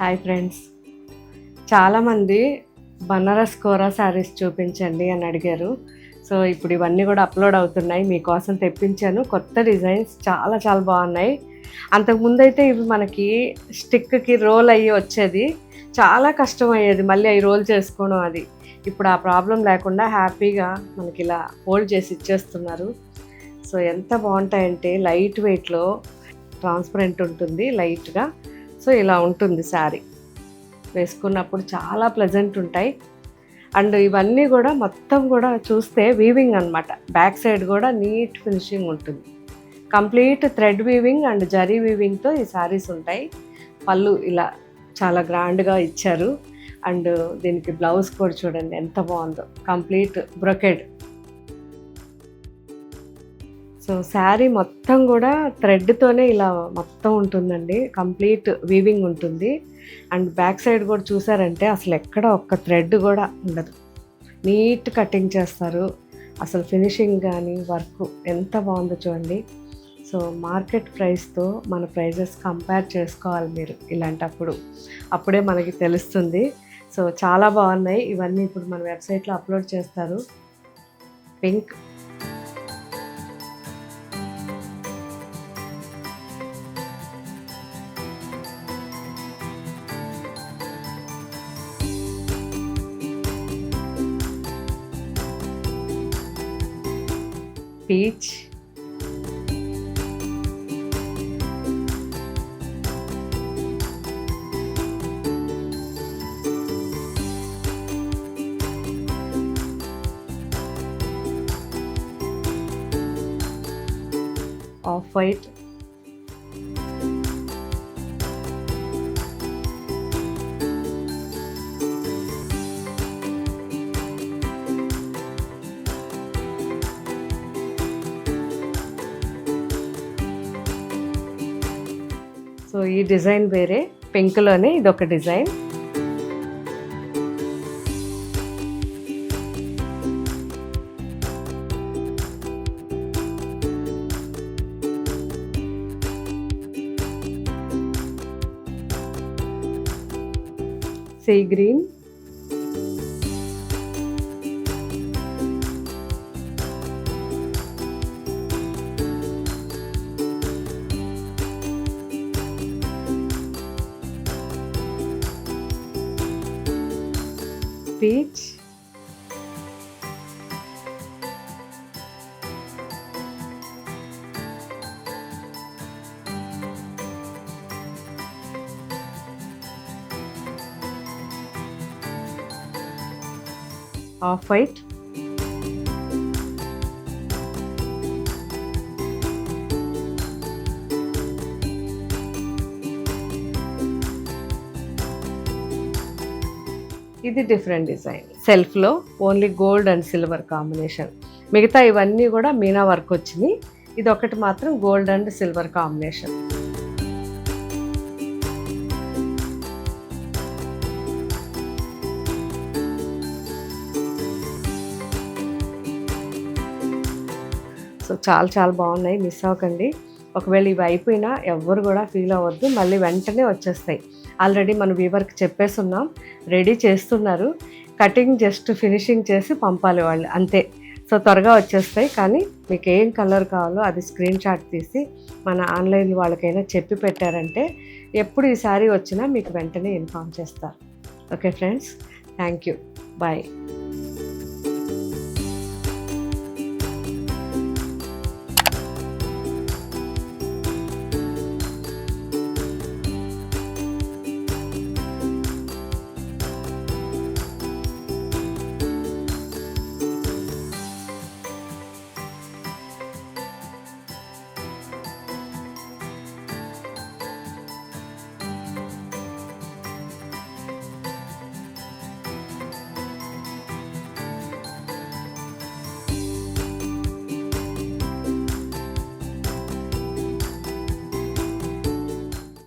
Hi friends, చాలామంది బనారస్ కోరా శారీస్ చూపించండి అని అడిగారు. సో ఇప్పుడు ఇవన్నీ కూడా అప్లోడ్ అవుతున్నాయి, మీకోసం తెప్పించాను. కొత్త డిజైన్స్ చాలా చాలా బాగున్నాయి. అంతకుముందు అయితే ఇవి మనకి స్టిక్కి రోల్ అయ్యి వచ్చేది, చాలా కష్టం అయ్యేది మళ్ళీ అవి రోల్ చేసుకోవడం. అది ఇప్పుడు ఆ ప్రాబ్లం లేకుండా హ్యాపీగా మనకి ఇలా ఫోల్డ్ చేసి ఇచ్చేస్తున్నారు. సో ఎంత బాగుంటాయంటే లైట్ వెయిట్లో ట్రాన్స్పరెంట్ ఉంటుంది లైట్గా. సో ఇలా ఉంటుంది శారీ, వేసుకున్నప్పుడు చాలా ప్లెజెంట్ ఉంటాయి. అండ్ ఇవన్నీ కూడా మొత్తం కూడా చూస్తే వీవింగ్ అనమాట. బ్యాక్ సైడ్ కూడా నీట్ ఫినిషింగ్ ఉంటుంది. Complete thread weaving and zari వీవింగ్తో ఈ శారీస్ ఉంటాయి. పళ్ళు ఇలా చాలా గ్రాండ్గా ఇచ్చారు. అండ్ దీనికి బ్లౌజ్ కూడా చూడండి ఎంత బాగుందో, కంప్లీట్ బ్రొకెడ్. సో శారీ మొత్తం కూడా థ్రెడ్తోనే ఇలా మొత్తం ఉంటుందండి, కంప్లీట్ వీవింగ్ ఉంటుంది. అండ్ బ్యాక్ సైడ్ కూడా చూసారంటే అసలు ఎక్కడ ఒక్క థ్రెడ్ కూడా ఉండదు, నీట్ కటింగ్ చేస్తారు. అసలు ఫినిషింగ్ కానీ వర్క్ ఎంత బాగుందో చూడండి. సో మార్కెట్ ప్రైస్తో మన ప్రైజెస్ కంపేర్ చేసుకోవాలి మీరు ఇలాంటప్పుడు, అప్పుడే మనకి తెలుస్తుంది. సో చాలా బాగున్నాయి ఇవన్నీ. ఇప్పుడు మన వెబ్సైట్లో అప్లోడ్ చేస్తారు. Pink, peach, off white, so ఈ డిజైన్ వేరే, పింక్లోనే ఇదొక design. Sea green, peach, off white, ఇది డిఫరెంట్ డిజైన్. సెల్ఫ్లో only gold and silver combination. మిగతా ఇవన్నీ కూడా మీనా వర్క్ వచ్చింది, ఇది ఒకటి మాత్రం gold and silver combination. So చాలా చాలా బాగున్నాయి, మిస్ అవ్వకండి. ఒకవేళ ఇవి అయిపోయినా ఎవ్వరు కూడా ఫీల్ అవ్వద్దు, మళ్ళీ వెంటనే వచ్చేస్తాయి. ఆల్రెడీ మన వీవర్కి చెప్పేస్తున్నాం, రెడీ చేస్తున్నారు. కటింగ్ జస్ట్ ఫినిషింగ్ చేసి పంపాలి వాళ్ళు, అంతే. సో త్వరగా వచ్చేస్తాయి. కానీ మీకు ఏం కలర్ కావాలో అది స్క్రీన్ షాట్ తీసి మన ఆన్లైన్ వాళ్ళకైనా చెప్పి పెట్టారంటే ఎప్పుడు ఈ శారీ వచ్చినా మీకు వెంటనే ఇన్ఫామ్ చేస్తారు. Okay friends, thank you, bye.